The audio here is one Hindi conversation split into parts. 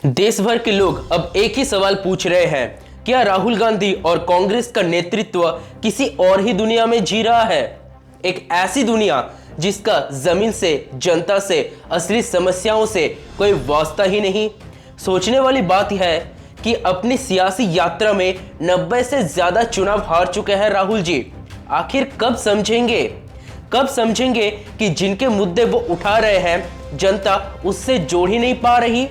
देश भर के लोग अब एक ही सवाल पूछ रहे हैं, क्या राहुल गांधी और कांग्रेस का नेतृत्व किसी और ही दुनिया में जी रहा है? एक ऐसी दुनिया जिसका जमीन से, जनता से, असली समस्याओं से कोई वास्ता ही नहीं। सोचने वाली बात है कि अपनी सियासी यात्रा में 90 से ज्यादा चुनाव हार चुके हैं राहुल जी। आखिर कब समझेंगे कि जिनके मुद्दे वो उठा रहे हैं जनता उससे जोड़ ही नहीं पा रही।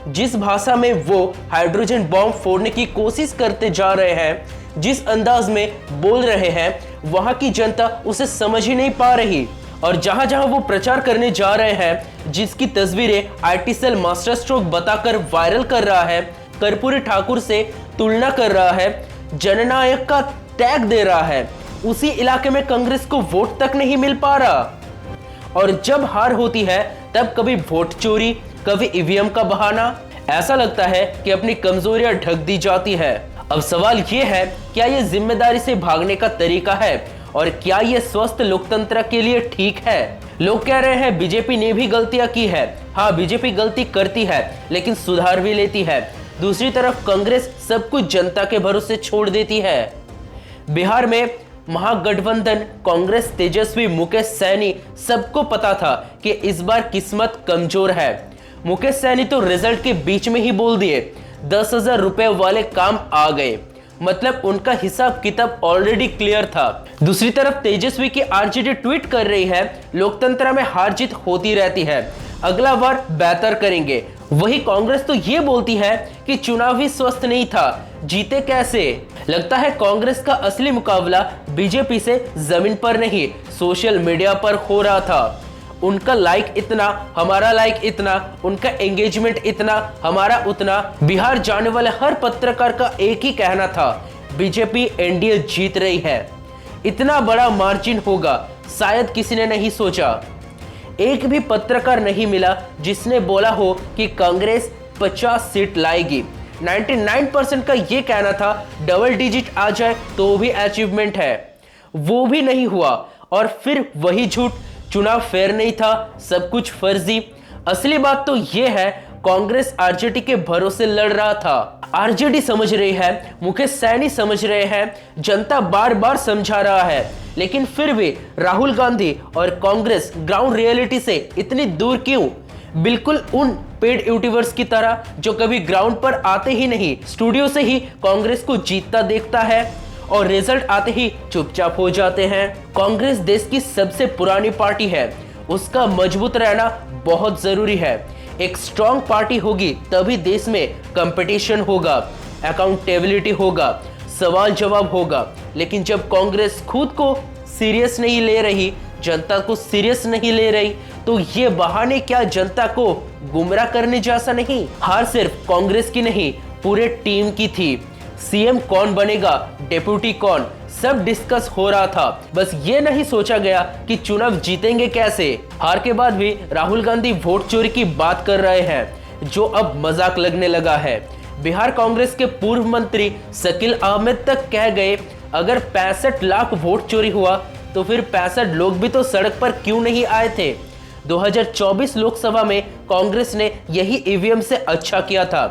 जिस भाषा में वो हाइड्रोजन बॉम्ब फोड़ने की कोशिश करते जा रहे हैं, जिस अंदाज में बोल रहे हैं, वहां की जनता उसे समझ ही नहीं पा रही। और जहां जहां वो प्रचार करने जा रहे हैं, जिसकी तस्वीरें आईटी सेल मास्टर स्ट्रोक बताकर वायरल कर रहा है, कर्पूरी ठाकुर से तुलना कर रहा है, जननायक का टैग दे रहा है, उसी इलाके में कांग्रेस को वोट तक नहीं मिल पा रहा। और जब हार होती है तब कभी वोट चोरी, कभी ईवीएम का बहाना। ऐसा लगता है कि अपनी कमजोरियां ढक दी जाती है। अब सवाल ये है, क्या ये जिम्मेदारी से भागने का तरीका है और क्या ये स्वस्थ लोकतंत्र के लिए ठीक है? लोग कह रहे हैं बीजेपी ने भी गलतियां की है। हाँ, बीजेपी गलती करती है लेकिन सुधार भी लेती है। दूसरी तरफ कांग्रेस सब कुछ जनता के भरोसे छोड़ देती है। बिहार में महागठबंधन कांग्रेस, तेजस्वी, मुकेश सैनी, सबको पता था कि इस बार किस्मत कमजोर है। मुकेश सैनी तो रिजल्ट के बीच में ही बोल दिए 10,000 रुपए वाले काम आ गए, मतलब उनका हिसाब किताब ऑलरेडी क्लियर था। दूसरी तरफ तेजस्वी की आरजेडी ट्वीट कर रही है, लोकतंत्र में हार जीत होती रहती है, अगला बार बेहतर करेंगे। वही कांग्रेस तो ये बोलती है कि चुनाव ही स्वस्थ नहीं था, जीते कैसे? लगता है कांग्रेस का असली मुकाबला बीजेपी से जमीन पर नहीं, सोशल मीडिया पर हो रहा था। उनका लाइक इतना, हमारा लाइक इतना, उनका एंगेजमेंट इतना, हमारा उतना। बिहार जाने वाले हर पत्रकार का एक ही कहना था, बीजेपी एनडीए जीत रही है। इतना बड़ा मार्जिन होगा शायद किसी ने नहीं सोचा। एक भी पत्रकार नहीं मिला जिसने बोला हो कि कांग्रेस 50 सीट लाएगी। 99% का ये कहना था डबल डिजिट आ जाए तो भी अचीवमेंट है। वो भी नहीं हुआ। और फिर वही झूठ, चुनाव फेयर नहीं था, सब कुछ फर्जी। असली बात तो यह है, कांग्रेस आरजेडी के भरोसे लड़ रहा था। आरजेडी समझ रही है, मुकेश सैनी समझ रहे हैं, जनता बार बार समझा रहा है, लेकिन फिर भी राहुल गांधी और कांग्रेस ग्राउंड रियलिटी से इतनी दूर क्यों? बिल्कुल उन पेड यूट्यूबर्स की तरह जो कभी ग्राउंड पर आते ही नहीं, स्टूडियो से ही कांग्रेस को जीतता देखता है और रिजल्ट आते ही चुपचाप हो जाते हैं। कांग्रेस देश की सबसे पुरानी पार्टी है, उसका मजबूत रहना बहुत जरूरी है। एक स्ट्रॉन्ग पार्टी होगी तभी देश में कंपटीशन होगा, अकाउंटेबिलिटी होगा, सवाल जवाब होगा। लेकिन जब कांग्रेस खुद को सीरियस नहीं ले रही, जनता को सीरियस नहीं ले रही, तो ये बहाने क्या जनता को गुमराह करने जैसा नहीं? हार सिर्फ कांग्रेस की नहीं, पूरे टीम की थी। सीएम कौन बनेगा, डेप्यूटी कौन, सब डिस्कस हो रहा था। बस ये नहीं सोचा गया कि चुनाव जीतेंगे कैसे। हार के बाद भी राहुल गांधी वोट चोरी की बात कर रहे हैं, जो अब मजाक लगने लगा है। बिहार कांग्रेस के पूर्व मंत्री शकील अहमद तक कह गए, अगर 65 लाख वोट चोरी हुआ तो फिर 65 लोग भी तो सड़क पर क्यों नहीं आए थे? 2024 लोकसभा में कांग्रेस ने यही ईवीएम से अच्छा किया था,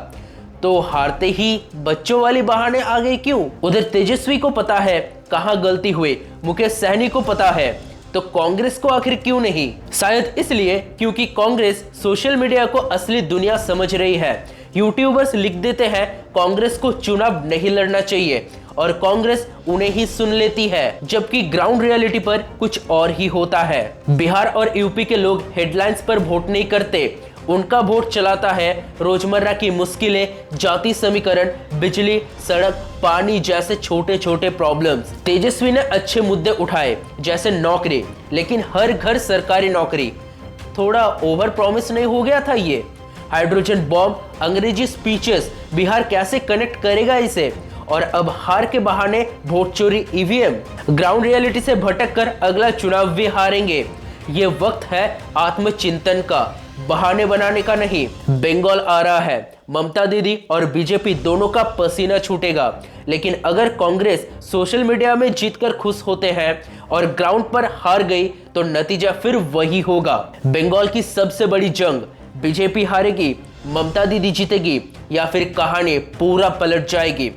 तो हारते ही बच्चों वाली बहाने आ गए क्यों? उधर तेजस्वी को पता है कहां गलती हुई, मुकेश सहनी को पता है, तो कांग्रेस को आखिर क्यों नहीं? शायद इसलिए क्योंकि कांग्रेस सोशल मीडिया को असली दुनिया समझ रही है। यूट्यूबर्स लिख देते हैं कांग्रेस को चुनाव नहीं लड़ना चाहिए और कांग्रेस उन्हें ही सुन लेती है, जबकि ग्राउंड रियलिटी पर कुछ और ही होता है। बिहार और यूपी के लोग हेडलाइंस पर वोट नहीं करते, उनका वोट चलाता है रोजमर्रा की मुश्किलें, जाति समीकरण, बिजली, सड़क, पानी जैसे छोटे छोटे प्रॉब्लम्स। तेजस्वी ने अच्छे मुद्दे उठाए जैसे नौकरी, लेकिन हर घर सरकारी नौकरी। थोड़ा ओवर प्रॉमिस नहीं हो गया था ये? हाइड्रोजन बॉम्ब, अंग्रेजी स्पीचेस, बिहार कैसे कनेक्ट करेगा इसे? और अब हार के बहाने वोट चोरी, ईवीएम। ग्राउंड रियलिटी से भटक कर अगला चुनाव भी हारेंगे। ये वक्त है आत्मचिंतन का, बहाने बनाने का नहीं। बंगाल आ रहा है, ममता दीदी और बीजेपी दोनों का पसीना छूटेगा। लेकिन अगर कांग्रेस सोशल मीडिया में जीतकर खुश होते हैं और ग्राउंड पर हार गई तो नतीजा फिर वही होगा। बंगाल की सबसे बड़ी जंग, बीजेपी हारेगी ममता दीदी जीतेगी या फिर कहानी पूरा पलट जाएगी?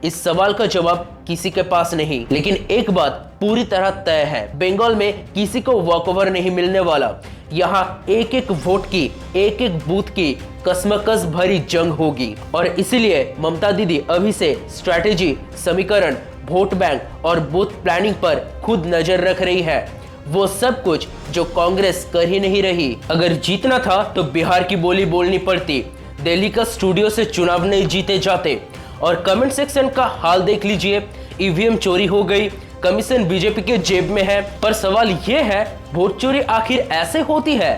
इस सवाल का जवाब किसी के पास नहीं, लेकिन एक बात पूरी तरह तय है, बंगाल में किसी को वॉकओवर नहीं मिलने वाला। यहाँ एक एक वोट की, एक एक बूथ की कसमकस भरी जंग होगी और इसलिए ममता दीदी अभी से स्ट्रैटेजी, समीकरण, वोट बैंक और बूथ प्लानिंग पर खुद नजर रख रही है। वो सब कुछ जो कांग्रेस कर ही नहीं रही। अगर जीतना था तो बिहार की बोली बोलनी पड़ती, दिल्ली का स्टूडियो से चुनाव नहीं जीते जाते। और कमेंट सेक्शन का हाल देख लीजिए, ईवीएम चोरी हो गई, कमीशन बीजेपी के जेब में है। पर सवाल ये है, वोट चोरी आखिर ऐसे होती है?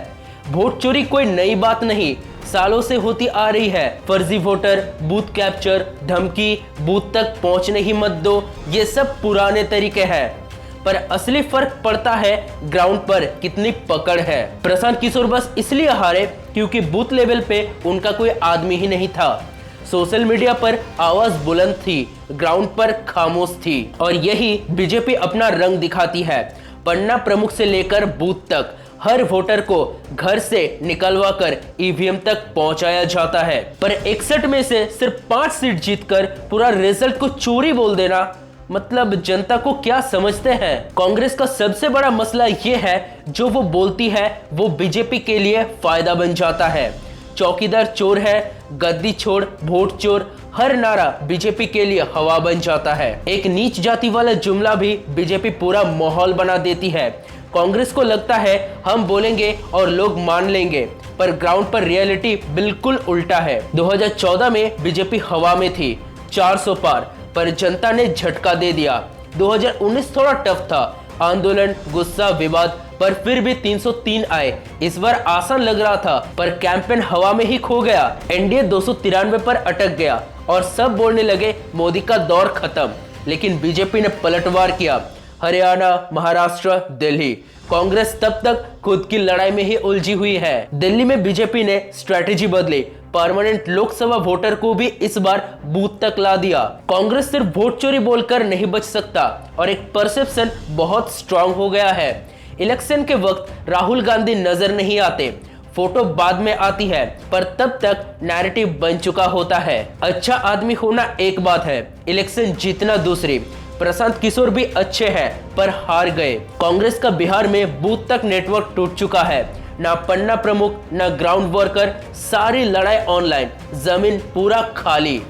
वोट चोरी कोई नई बात नहीं, सालों से होती आ रही है। फर्जी वोटर, बूथ कैप्चर, धमकी, बूथ तक पहुंचने ही मत दो, ये सब पुराने तरीके हैं। पर असली फर्क पड़ता है ग्राउंड पर कितनी पकड़ है। प्रशांत किशोर बस इसलिए हारे क्योंकि बूथ लेवल पे उनका कोई आदमी ही नहीं था। सोशल मीडिया पर आवाज बुलंद थी, ग्राउंड पर खामोश थी। और यही बीजेपी अपना रंग दिखाती है। पन्ना प्रमुख से लेकर बूथ तक हर वोटर को घर से निकलवा कर ईवीएम तक पहुंचाया जाता है। पर 61 में से सिर्फ 5 सीट जीतकर पूरा रिजल्ट को चोरी बोल देना, मतलब जनता को क्या समझते हैं? कांग्रेस का सबसे बड़ा मसला ये है, जो वो बोलती है वो बीजेपी के लिए फायदा बन जाता है। चौकीदार चोर है, गद्दी छोड़, वोट चोर, हर नारा बीजेपी के लिए हवा बन जाता है। एक नीच जाति वाला जुमला भी बीजेपी पूरा माहौल बना देती है। कांग्रेस को लगता है हम बोलेंगे और लोग मान लेंगे, पर ग्राउंड पर रियलिटी बिल्कुल उल्टा है। 2014 में बीजेपी हवा में थी, 400 पार, पर जनता ने झटका दे दिया। 2019 थोड़ा टफ था, आंदोलन, गुस्सा, विवाद, पर फिर भी 303 आए। इस बार आसान लग रहा था, पर कैंपेन हवा में ही खो गया। एनडीए 293 पर अटक गया और सब बोलने लगे मोदी का दौर खत्म। लेकिन बीजेपी ने पलटवार किया। हरियाणा, महाराष्ट्र, दिल्ली, कांग्रेस तब तक खुद की लड़ाई में ही उलझी हुई है। दिल्ली में बीजेपी ने स्ट्रैटेजी बदली, परमानेंट लोकसभा वोटर को भी इस बार बूथ तक ला दिया। कांग्रेस सिर्फ वोट चोरी बोलकर नहीं बच सकता और एक परसेप्शन बहुत स्ट्रांग हो गया है। इलेक्शन के वक्त राहुल गांधी नजर नहीं आते, फोटो बाद में आती है, पर तब तक नैरेटिव बन चुका होता है। अच्छा आदमी होना एक बात है, इलेक्शन जीतना दूसरी। प्रशांत किशोर भी अच्छे हैं, पर हार गए। कांग्रेस का बिहार में बूथ तक नेटवर्क टूट चुका है, ना पन्ना प्रमुख, ना ग्राउंड वर्कर, सारी लड़ाई ऑनलाइन, जमीन पूरा खाली।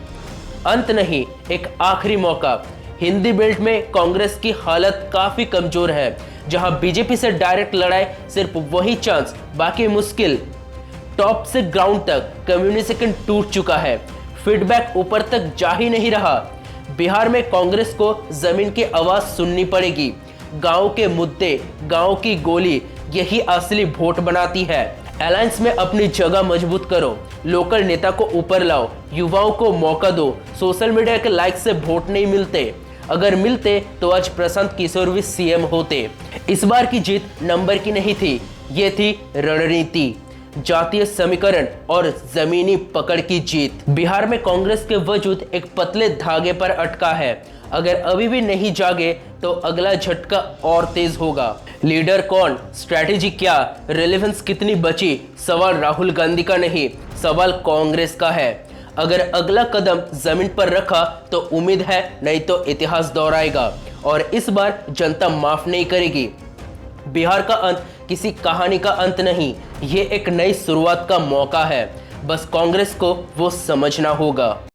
अंत नहीं, एक आखिरी मौका। हिंदी बेल्ट में कांग्रेस की हालत काफी कमजोर है, जहां बीजेपी से डायरेक्ट लड़ाई सिर्फ वही चांस, बाकी मुश्किल। टॉप से ग्राउंड तक कम्युनिकेशन टूट चुका है, फीडबैक ऊपर तक जा ही नहीं रहा। बिहार में कांग्रेस को जमीन की आवाज सुननी पड़ेगी। गांव के मुद्दे, गांव की गोली, यही असली वोट बनाती है। अलायंस में अपनी जगह मजबूत करो, लोकल नेता को ऊपर लाओ, युवाओं को मौका दो। सोशल मीडिया के लाइक से वोट नहीं मिलते, अगर मिलते तो आज प्रशांत किशोर भी सीएम होते। इस बार की जीत नंबर की नहीं थी, ये थी रणनीति, जातीय समीकरण और जमीनी पकड़ की जीत। बिहार में कांग्रेस के वजूद एक पतले धागे पर अटका है। अगर अभी भी नहीं जागे तो अगला झटका और तेज होगा। लीडर कौन, स्ट्रैटेजी क्या, रेलेवेंस कितनी बची, सवाल राहुल गांधी का नहीं, सवाल कांग्रेस का है। अगर अगला कदम जमीन पर रखा तो उम्मीद है, नहीं तो इतिहास दोहराएगा और इस बार जनता माफ नहीं करेगी। बिहार का अंत किसी कहानी का अंत नहीं, ये एक नई शुरुआत का मौका है। बस कांग्रेस को वो समझना होगा।